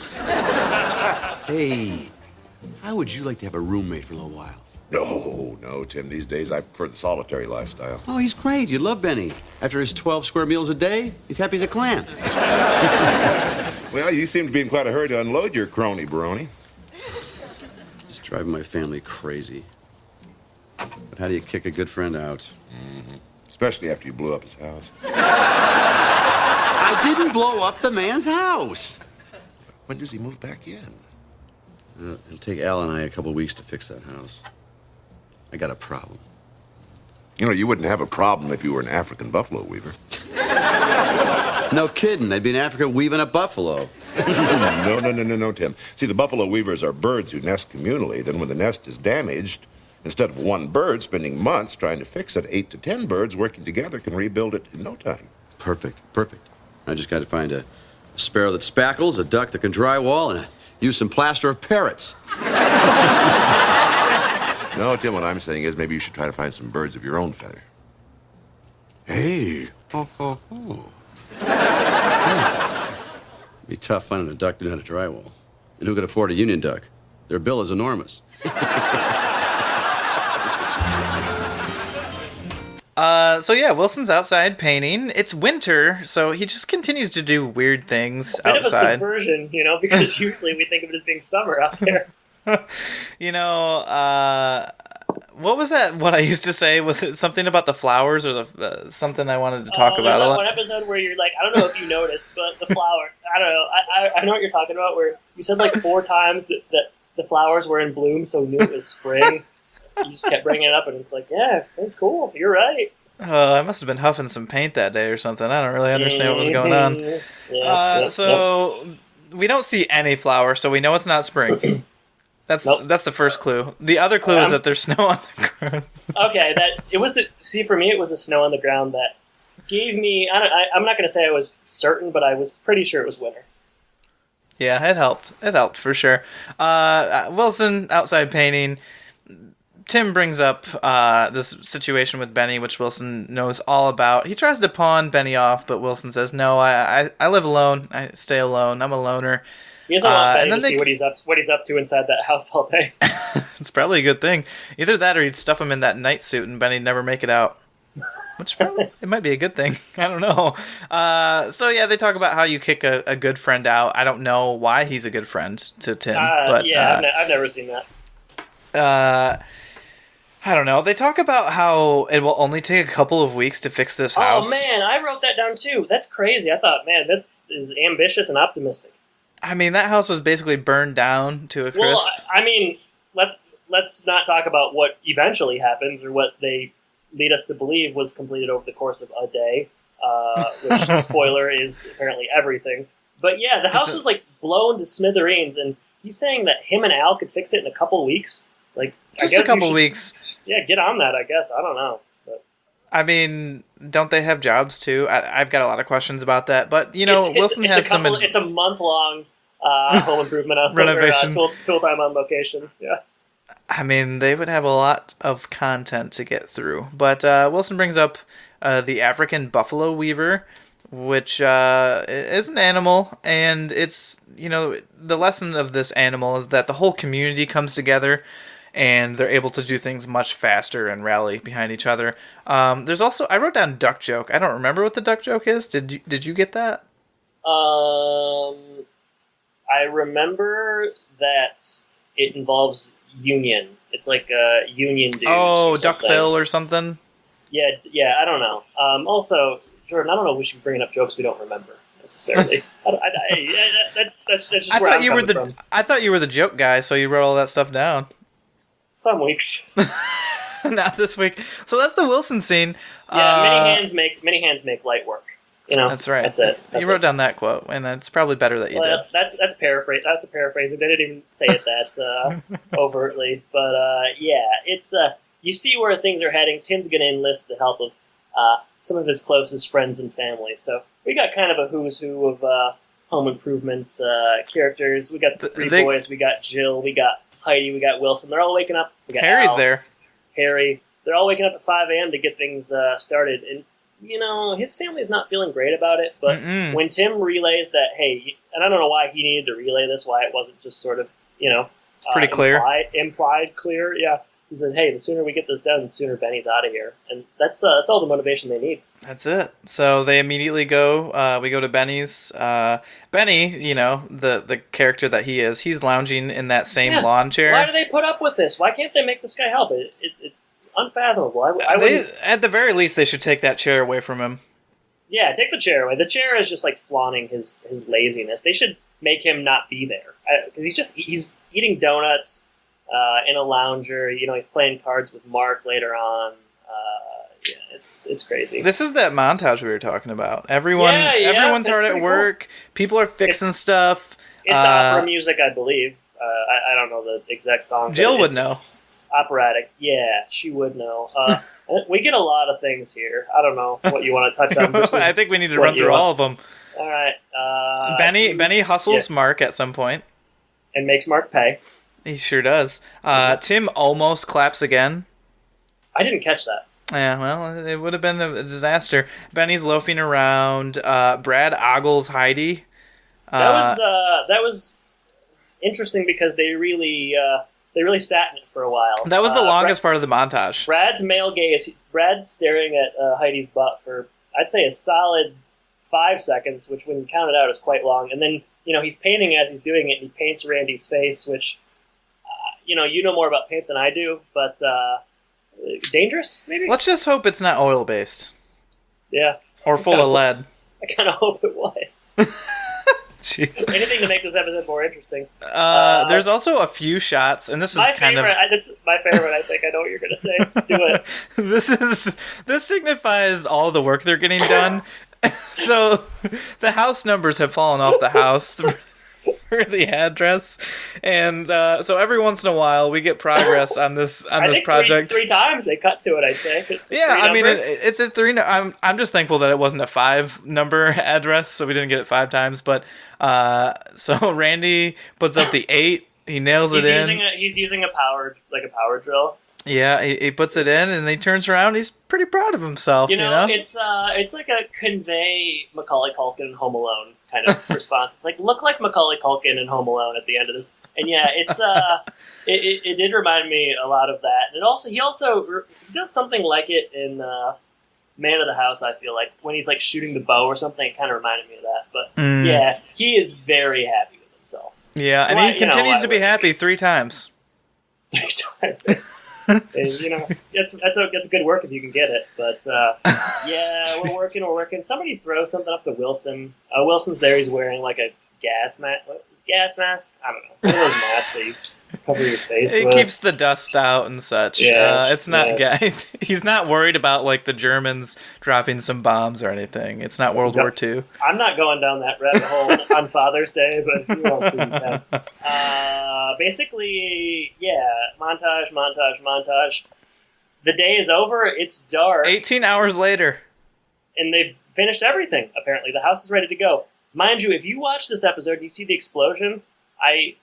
Hey, how would you like to have a roommate for a little while? No, Tim. These days I prefer the solitary lifestyle. Oh, he's great. You love Benny. After his 12 square meals a day, he's happy as a clam. Well, you seem to be in quite a hurry to unload your crony, Baroni. It's driving my family crazy. But how do you kick a good friend out? Especially after you blew up his house. I didn't blow up the man's house. When does he move back in? It'll take Al and I a couple weeks to fix that house. I got a problem. You know, you wouldn't have a problem if you were an African buffalo weaver. No kidding. I'd be in Africa weaving a buffalo. No, Tim. See, the buffalo weavers are birds who nest communally. Then when the nest is damaged, instead of one bird spending months trying to fix it, 8 to 10 birds working together can rebuild it in no time. Perfect. I just got to find a sparrow that spackles, a duck that can drywall, and use some plaster of Paris. No, Tim, what I'm saying is maybe you should try to find some birds of your own feather. Hey. Be tough finding a duck doing a drywall. And who could afford a union duck? Their bill is enormous. So yeah, Wilson's outside painting. It's winter, so he just continues to do weird things outside. Bit of a subversion, because usually we think of it as being summer out there. What was that? What I used to say? Was it something about the flowers or the something I wanted to talk about? There's that one episode where you're like, I don't know if you noticed, but the flower. I don't know. I know what you're talking about. Where you said like 4 times that the flowers were in bloom, so we knew it was spring. You just kept bringing it up, and it's like, yeah, cool. You're right. I must have been huffing some paint that day or something. I don't really understand what was going on. We don't see any flowers, so we know it's not spring. That's the first clue. The other clue is that there's snow on the ground. Okay, for me, it was the snow on the ground that gave me. I'm not going to say I was certain, but I was pretty sure it was winter. Yeah, it helped. It helped for sure. Wilson outside painting. Tim brings up this situation with Benny, which Wilson knows all about. He tries to pawn Benny off, but Wilson says, "No, I live alone. I stay alone. I'm a loner." He doesn't want Benny to see what he's up to inside that house all day. It's probably a good thing. Either that, or he'd stuff him in that night suit, and Benny'd never make it out. Which probably it might be a good thing. I don't know. So yeah, they talk about how you kick a good friend out. I don't know why he's a good friend to Tim, but I've never seen that. I don't know. They talk about how it will only take a couple of weeks to fix this house. Oh, man, I wrote that down, too. That's crazy. I thought, man, that is ambitious and optimistic. I mean, that house was basically burned down to a crisp. Well, I mean, let's not talk about what eventually happens or what they lead us to believe was completed over the course of a day, which, spoiler, is apparently everything. But, yeah, the house was, blown to smithereens, and he's saying that him and Al could fix it in a couple of weeks. Just a couple weeks. Yeah, get on that, I guess. I don't know. But. I mean, don't they have jobs, too? I've got a lot of questions about that. But, Wilson has some... It's a month-long home improvement renovation. Tool time on location. Yeah. I mean, they would have a lot of content to get through. But Wilson brings up the African buffalo weaver, which is an animal. And it's, the lesson of this animal is that the whole community comes together and they're able to do things much faster and rally behind each other. There's also, I wrote down duck joke. I don't remember what the duck joke is. Did you get that? I remember that it involves union. It's like union dudes. Oh, duck bill or something? Yeah, I don't know. Also, Jordan, I don't know if we should be bringing up jokes we don't remember necessarily. That's just where I'm coming from. I thought you were the joke guy, so you wrote all that stuff down. Some weeks. Not this week. So that's the Wilson scene. Yeah, many hands make light work. That's right. That's it. You wrote down that quote, and it's probably better that you did. That's paraphrase. That's a paraphrase. They didn't even say it that overtly, but it's you see where things are heading. Tim's going to enlist the help of some of his closest friends and family. So we got kind of a who's who of home improvement characters. We got the three boys. We got Jill. We got Heidi, we got Wilson. They're all waking up. We got Harry's Al, there. Harry. They're all waking up at 5 a.m. to get things started. And, his family's not feeling great about it. But when Tim relays that, hey, and I don't know why he needed to relay this, why it wasn't just sort of, pretty clear. Implied clear, yeah. He said, hey, the sooner we get this done, the sooner Benny's out of here. And that's all the motivation they need. That's it. So they immediately go, we go to Benny's. Benny, the character that he is, he's lounging in that same lawn chair. Why do they put up with this? Why can't they make this guy help? unfathomable. I wouldn't... At the very least, they should take that chair away from him. Yeah, take the chair away. The chair is just like flaunting his laziness. They should make him not be there because he's eating donuts in a lounger. You know, he's playing cards with Mark later on. Yeah, it's crazy. This is that montage we were talking about. Everyone's hard at work. Cool. People are fixing stuff. It's opera music, I believe. I don't know the exact song. Jill would know. Operatic. Yeah, she would know. We get a lot of things here. I don't know what you want to touch on. I think we need to run through all of them. All right. Benny hustles Mark at some point. And makes Mark pay. He sure does. Tim almost claps again. I didn't catch that. Yeah, well, it would have been a disaster. Benny's loafing around. Brad ogles Heidi. That was interesting because they really sat in it for a while. That was the longest part of the montage. Brad's male gaze. Brad's staring at Heidi's butt for, I'd say, a solid 5 seconds, which when you count it out is quite long. And then, he's painting as he's doing it, and he paints Randy's face, which, you know more about paint than I do, but dangerous, maybe? Let's just hope it's not oil-based. Yeah. Or full of lead. I kind of hope it was. Jeez. Anything to make this episode more interesting. There's also a few shots, and this is my kind favorite. of... This is my favorite. I think I know what you're going to say. Do it. This signifies all the work they're getting done. So the house numbers have fallen off the house for the address, and so every once in a while we get progress on this project. Three times they cut to it, I'd say. Yeah, I mean it's a 3. I'm just thankful that it wasn't a 5 number address, so we didn't get it 5 times. But so Randy puts up the 8. He nails it in. He's using a power drill. Yeah, he puts it in, and he turns around. He's pretty proud of himself. It's like a convey Macaulay Culkin Home Alone kind of response. It's like, look like Macaulay Culkin in Home Alone at the end of this. And yeah, it's it did remind me a lot of that. And he also does something like it in Man of the House. I feel like when he's like shooting the bow or something, it kind of reminded me of that. But yeah, he is very happy with himself. Yeah, and he continues to be happy 3 times. 3 times. And, that's a good work if you can get it. But yeah, we're working. Somebody throws something up to Wilson. Wilson's there. He's wearing like a gas mask. Gas mask? I don't know. One of those masks that you cover your face with. It keeps the dust out and such. Yeah, it's not gas. He's not worried about like the Germans dropping some bombs or anything. It's not World War II. I'm not going down that rabbit hole on Father's Day, but if you want to, you can. Basically, yeah, montage. The day is over. It's dark. 18 hours later. And they've finished everything, apparently. The house is ready to go. Mind you, if you watch this episode and you see the explosion, I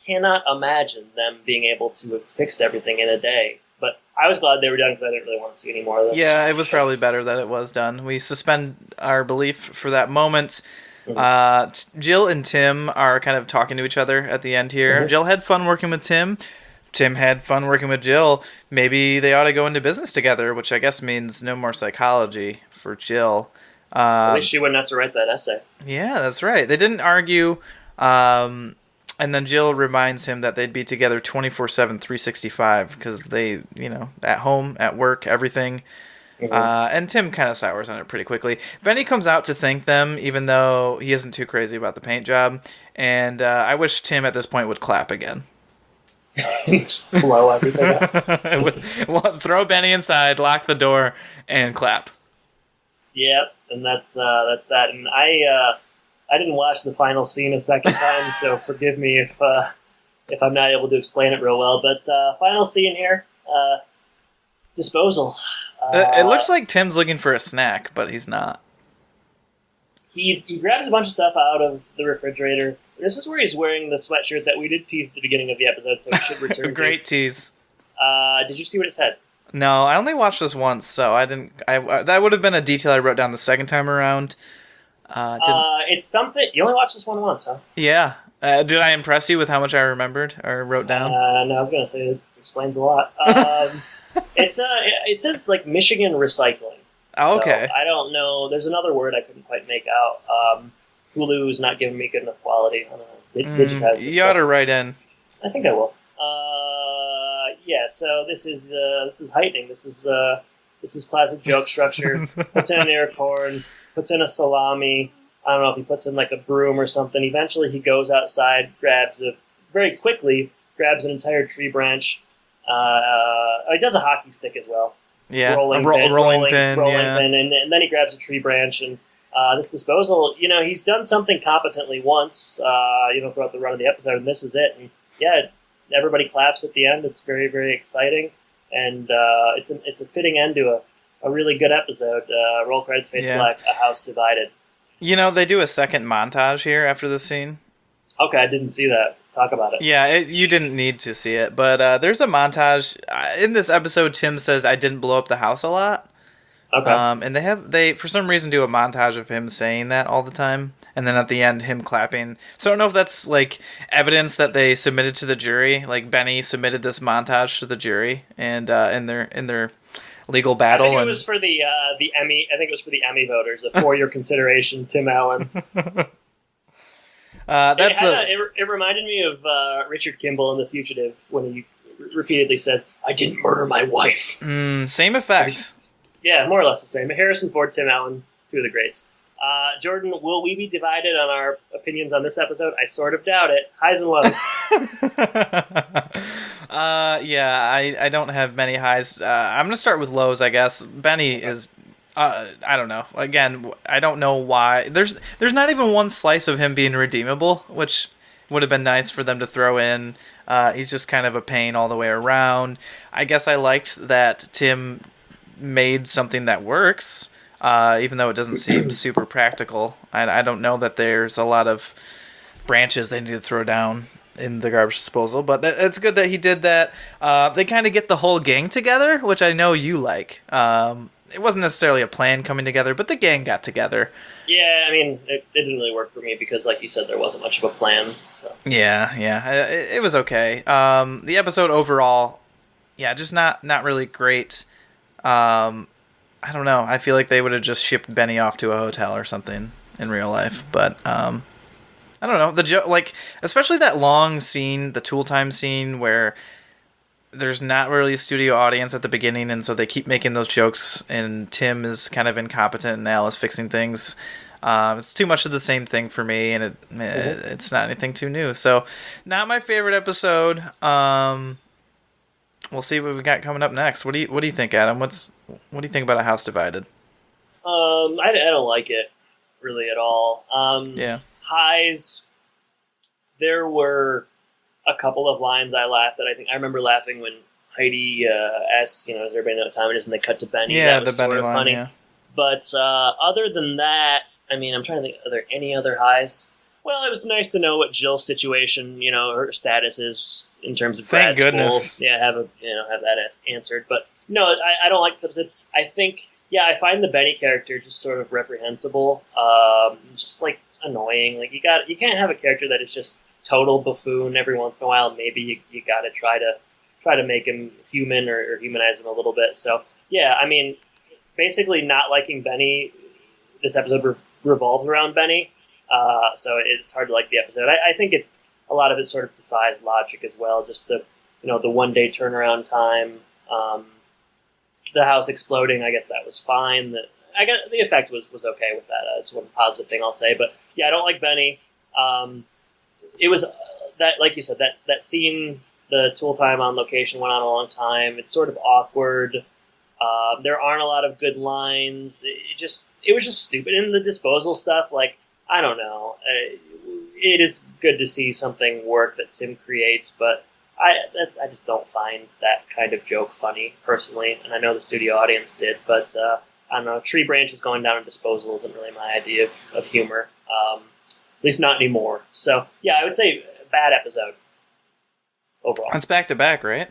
cannot imagine them being able to have fixed everything in a day. But I was glad they were done because I didn't really want to see any more of this. Yeah, it was probably better that it was done. We suspend our belief for that moment. Mm-hmm. Jill and Tim are kind of talking to each other at the end here. Mm-hmm. Jill had fun working with Tim. Tim had fun working with Jill. Maybe they ought to go into business together, which I guess means no more psychology for Jill. At least she wouldn't have to write that essay. Yeah, that's right. They didn't argue. And then Jill reminds him that they'd be together 24/7, 365, because they, at home, at work, everything. Mm-hmm. And Tim kind of sours on it pretty quickly. Benny comes out to thank them, even though he isn't too crazy about the paint job. And I wish Tim at this point would clap again. Just blow everything up. Throw Benny inside, lock the door, and clap. Yep, and that's that. And I didn't watch the final scene a second time, so forgive me if I'm not able to explain it real well. But final scene here, disposal. It looks like Tim's looking for a snack, but he's not. He grabs a bunch of stuff out of the refrigerator. This is where he's wearing the sweatshirt that we did tease at the beginning of the episode, so we should return. Great tease. Did you see what it said? No, I only watched this once, so I didn't. That would have been a detail I wrote down the second time around. It's something. You only watched this one once, huh? Yeah. Did I impress you with how much I remembered or wrote down? No, I was gonna say it explains a lot. It says like Michigan Recycling. Oh, okay. So I don't know. There's another word I couldn't quite make out. Hulu's not giving me good enough quality. Digitize this You ought to write in. I think I will. So this is heightening. This is classic joke structure. Puts in an ear of corn, puts in a salami. I don't know if he puts in like a broom or something. Eventually, he goes outside, very quickly grabs an entire tree branch. He does a hockey stick as well. Yeah, rolling pin, yeah. and then he grabs a tree branch and this disposal. He's done something competently once. Throughout the run of the episode, and this is it. And yeah, everybody claps at the end. It's very, very exciting, and it's a fitting end to a really good episode. Roll credits, fade to black. A house divided. They do a second montage here after this scene. Okay, I didn't see that. Talk about it. Yeah, you didn't need to see it, but there's a montage in this episode. Tim says, "I didn't blow up the house a lot." Okay. And they for some reason do a montage of him saying that all the time, and then at the end him clapping. So I don't know if that's like evidence that they submitted to the jury. Like Benny submitted this montage to the jury, and in their legal battle. I think it was for the Emmy. I think it was for the Emmy voters. For your consideration, Tim Allen. It reminded me of Richard Kimball in The Fugitive when he repeatedly says, "I didn't murder my wife." Same effect. Yeah, more or less the same. Harrison Ford, Tim Allen, two of the greats. Jordan, will we be divided on our opinions on this episode? I sort of doubt it. Highs and lows. I don't have many highs. I'm going to start with lows, I guess. Benny is... I don't know. Again, I don't know why. There's not even one slice of him being redeemable, which would have been nice for them to throw in. He's just kind of a pain all the way around. I guess I liked that Tim made something that works, even though it doesn't seem super practical. I don't know that there's a lot of branches they need to throw down in the garbage disposal, but it's good that he did that. They kind of get the whole gang together, which I know you like. It wasn't necessarily a plan coming together, but the gang got together. Yeah, I mean, it didn't really work for me because, like you said, there wasn't much of a plan. So. Yeah, it was okay. The episode overall, just not really great. I don't know. I feel like they would have just shipped Benny off to a hotel or something in real life, but I don't know. Especially that long scene, the tool time scene where there's not really a studio audience at the beginning, and so they keep making those jokes, and Tim is kind of incompetent, and Al is fixing things. It's too much of the same thing for me, and it's not anything too new. So, not my favorite episode. We'll see what we got coming up next. What do you think, Adam? What do you think about A House Divided? I don't like it really at all. Highs. There were a couple of lines I laughed at. I remember laughing when Heidi asks, does everybody know what time it is, and they cut to Benny. Yeah, that was the Benny sort of line, funny. yeah. But other than that, I'm trying to think, are there any other highs? Well, it was nice to know what Jill's situation, her status is in terms of grad Thank goodness. school. Yeah, have that answered. But no, I don't like this episode. I think, I find the Benny character just sort of reprehensible, just like annoying. Like you can't have a character that is just total buffoon every once in a while. Maybe you got to try to make him human or humanize him a little bit. So basically not liking Benny. This episode revolves around Benny, so it's hard to like the episode. I think a lot of it sort of defies logic as well. Just the 1 day turnaround time, the house exploding. I guess that was fine. The effect was okay with that. It's one positive thing I'll say. But I don't like Benny. It was that, like you said, that scene, the tool time on location went on a long time. It's sort of awkward. There aren't a lot of good lines. It was just stupid. And the disposal stuff, I don't know. It is good to see something work that Tim creates, but I just don't find that kind of joke funny, personally. And I know the studio audience did, but I don't know. Tree branches going down in disposal isn't really my idea of humor. At least not anymore. So, I would say bad episode overall. It's back-to-back, right?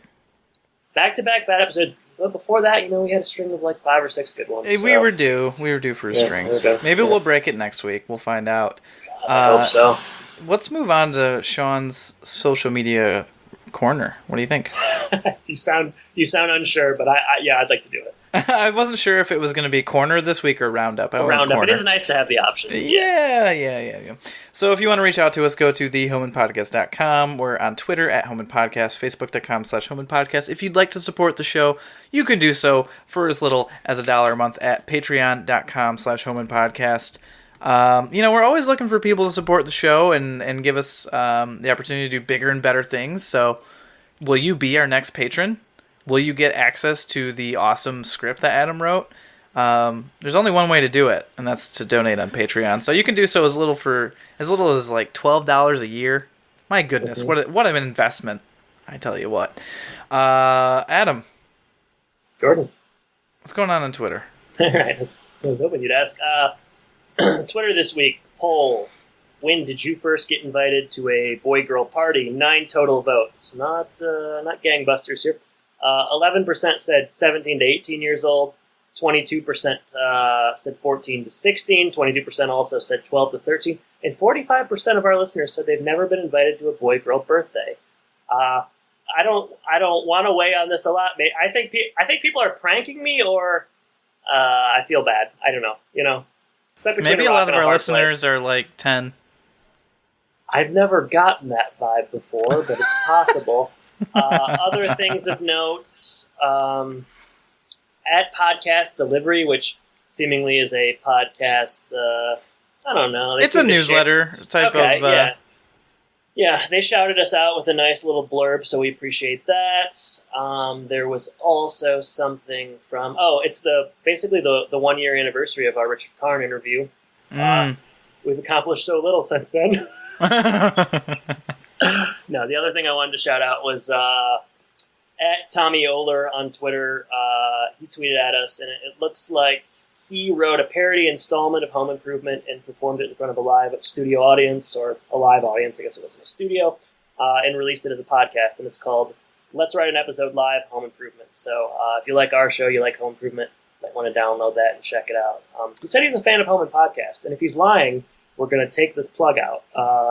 Back-to-back bad episodes. But before that, we had a string of 5 or 6 good ones. Hey, we were due for a string. Maybe we'll break it next week. We'll find out. I hope so. Let's move on to Sean's social media corner. What do you think? You sound unsure, but I'd like to do it. I wasn't sure if it was going to be corner this week or roundup. Roundup. It is nice to have the option. Yeah. So if you want to reach out to us, go to thehomeinpodcast.com. We're on Twitter at Home Impodcast, Facebook.com/Home Impodcast. If you'd like to support the show, you can do so for as little as $1 a month at Patreon.com/Home Impodcast. We're always looking for people to support the show and give us the opportunity to do bigger and better things. So will you be our next patron? Will you get access to the awesome script that Adam wrote? There's only one way to do it, and that's to donate on Patreon. So you can do so as little as like $12 a year. My goodness, what an investment! I tell you what. Adam, Gordon, what's going on Twitter? All right, I was hoping you'd ask. Twitter this week poll: when did you first get invited to a boy-girl party? 9 total votes. Not gangbusters here. 11% said 17 to 18 years old. 22% said 14 to 16. 22% also said 12 to 13. And 45% of our listeners said they've never been invited to a boy-girl birthday. I don't want to weigh on this a lot. I think people are pranking me, or I feel bad. I don't know. Maybe a lot of our listeners are like 10. I've never gotten that vibe before, but it's possible. Other things of note, at Podcast Delivery, which seemingly is a podcast, I don't know. It's a newsletter type of... Yeah, they shouted us out with a nice little blurb, so we appreciate that. There was also something from... it's basically the 1-year anniversary of our Richard Karn interview. We've accomplished so little since then. No, the other thing I wanted to shout out was at Tommy Oler on Twitter. He tweeted at us, and it looks like he wrote a parody installment of Home Improvement and performed it in front of a live studio audience, or a live audience, I guess it was in a studio, and released it as a podcast, and it's called Let's Write an Episode Live, Home Improvement. So if you like our show, you like Home Improvement, you might want to download that and check it out. He said he's a fan of Home Impodcast, and if he's lying, we're going to take this plug out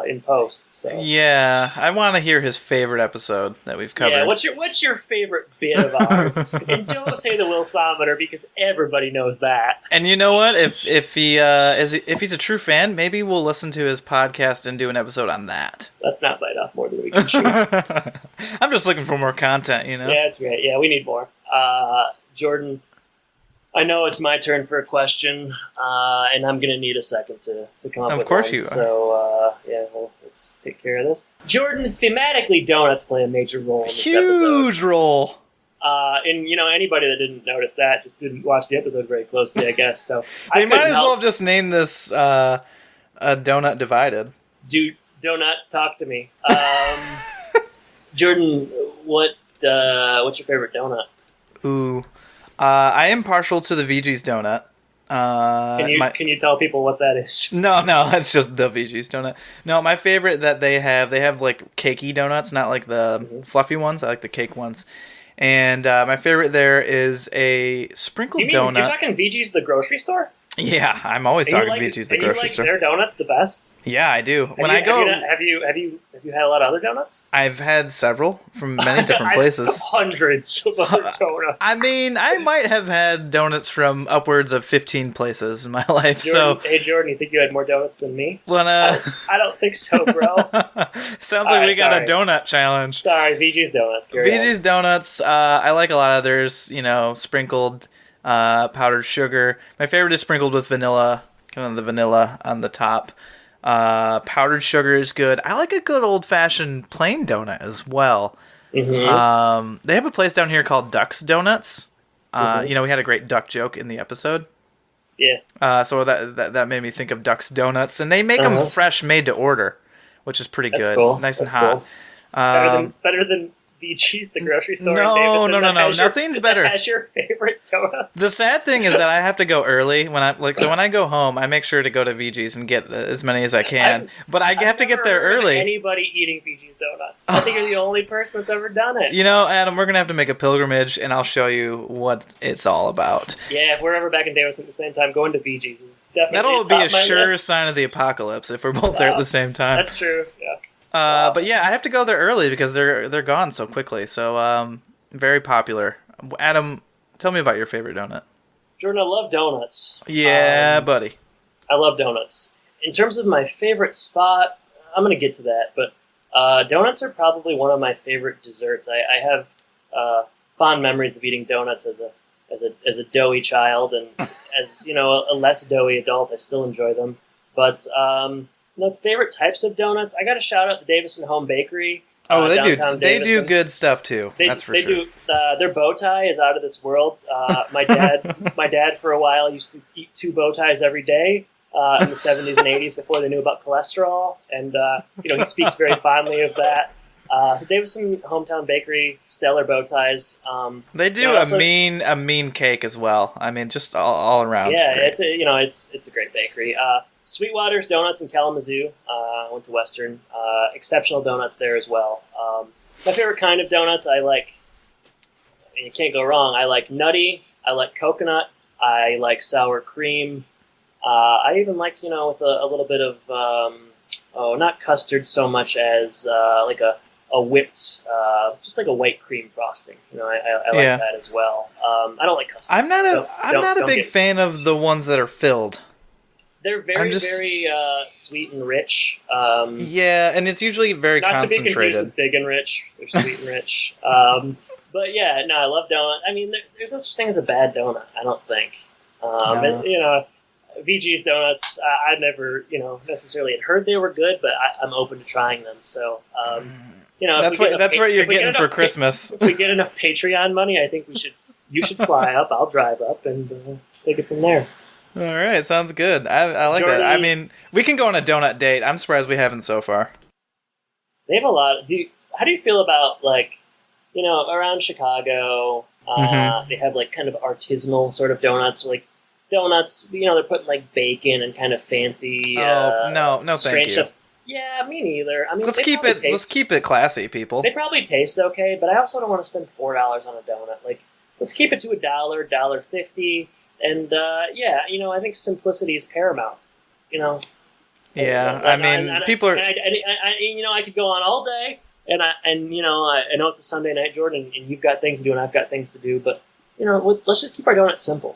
in post. So. Yeah, I want to hear his favorite episode that we've covered. Yeah, what's your favorite bit of ours? And don't say the Wilsometer, because everybody knows that. And you know what? If he's a true fan, maybe we'll listen to his podcast and do an episode on that. Let's not bite off more than we can chew. I'm just looking for more content, Yeah, that's great. Yeah, we need more. Jordan, I know it's my turn for a question, and I'm going to need a second to come up with one. Of course you are. So, let's take care of this. Jordan, thematically, donuts play a major role in this episode. Huge role. And, anybody that didn't notice that just didn't watch the episode very closely, I guess. So they might as well just name this a Donut Divided. Dude, donut, talk to me. Jordan, what's your favorite donut? Ooh. I am partial to the VG's donut. Can you tell people what that is? No, it's just the VG's donut. No, my favorite that they have like cakey donuts, not like the fluffy ones. I like the cake ones. And my favorite there is a sprinkled donut. You're talking VG's the grocery store? Yeah, I'm always talking VG's the grocery store. Their donuts the best? Yeah, I do. Have you had a lot of other donuts? I've had several from many different places. Hundreds of other donuts. I mean, I might have had donuts from upwards of 15 places in my life. Hey Jordan, you think you had more donuts than me? Well, I don't think so, bro. Sounds like we got a donut challenge. Sorry, VG's donuts. VG's donuts. I like a lot of theirs. Sprinkled. Powdered sugar. My favorite is sprinkled with vanilla, kind of the vanilla on the top. Powdered sugar is good. I like a good old-fashioned plain donut as well. Mm-hmm. They have a place down here called Duck's Donuts. We had a great duck joke in the episode. Yeah. So that made me think of Duck's Donuts, and they make them fresh, made to order, which is pretty good. Cool. Nice That's and hot. Cool. Better than VG's, the grocery store. No. Nothing's better. That's your favorite donuts. The sad thing is that I have to go early when I go home. I make sure to go to VG's and get as many as I can. But I have to get there early. Anybody eating VG's donuts? I think you're the only person that's ever done it. Adam, we're gonna have to make a pilgrimage, and I'll show you what it's all about. Yeah, if we're ever back in Davis at the same time, going to VG's is definitely that'll be a sure sign of the apocalypse if we're both there at the same time. That's true. Yeah. But yeah, I have to go there early because they're gone so quickly. So very popular. Adam, tell me about your favorite donut. Jordan, I love donuts. Yeah, buddy. I love donuts. In terms of my favorite spot, I'm going to get to that, but donuts are probably one of my favorite desserts. I have fond memories of eating donuts as a doughy child, and as a less doughy adult, I still enjoy them. But favorite types of donuts, I got to shout out the Davison Home Bakery. Oh, they do. Davison. They do good stuff too. That's for sure. Their bow tie is out of this world. My dad for a while used to eat 2 bow ties every day in the 70s and 80s before they knew about cholesterol, and he speaks very fondly of that. So Davison Hometown Bakery, stellar bow ties. They do a mean cake as well. I mean, just all around. Yeah, it's a great bakery. Sweetwater's Donuts in Kalamazoo. Went to Western. Exceptional donuts there as well. My favorite kind of donuts, I like. You can't go wrong. I like nutty. I like coconut. I like sour cream. I even like with a little bit of not custard so much as like a whipped, just like a white cream frosting. I like that as well. I don't like custard. I'm not a big fan of the ones that are filled. They're very sweet and rich. Yeah, and it's usually very not concentrated. Not to be confused with big and rich. They're sweet and rich. But yeah, no, I love donut. I mean, there's no such thing as a bad donut. I don't think. No. VG's donuts. I never, necessarily had heard they were good, but I'm open to trying them. So, that's what you're getting for Christmas. If we get enough Patreon money, I think you should fly up. I'll drive up and take it from there. All right, sounds good. I like Jordan, that. I mean, we can go on a donut date. I'm surprised we haven't so far. They have a lot. How do you feel about around Chicago? They have like kind of artisanal sort of donuts, like donuts. They're putting like bacon and kind of fancy. No, thank you. Stuff. Yeah, me neither. I mean, let's keep it classy, people. They probably taste okay, but I also don't want to spend $4 on a donut. Like, let's keep it to $1, $1.50. And I think simplicity is paramount. Yeah, people are. I could go on all day, and I know it's a Sunday night, Jordan, and you've got things to do, and I've got things to do. But let's just keep our donuts simple.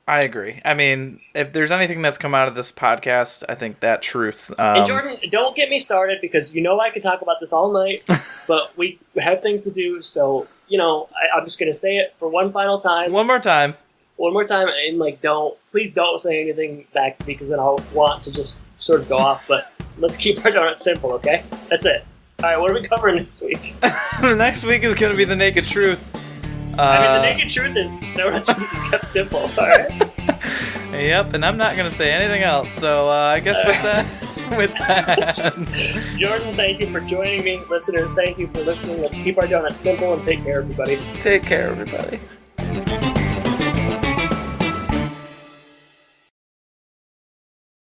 I agree. I mean, if there's anything that's come out of this podcast, I think that truth. And Jordan, don't get me started because I could talk about this all night, but we have things to do. So I'm just gonna say it for one final time. One more time, and please don't say anything back to me because then I'll want to just sort of go off. But let's keep our donuts simple, okay? That's it. All right, what are we covering next week? The next week is going to be the naked truth. The naked truth is donuts should be kept simple. All right. Yep, and I'm not going to say anything else. So I guess with that, Jordan, thank you for joining me. Listeners, thank you for listening. Let's keep our donuts simple and take care, everybody. Take care, everybody.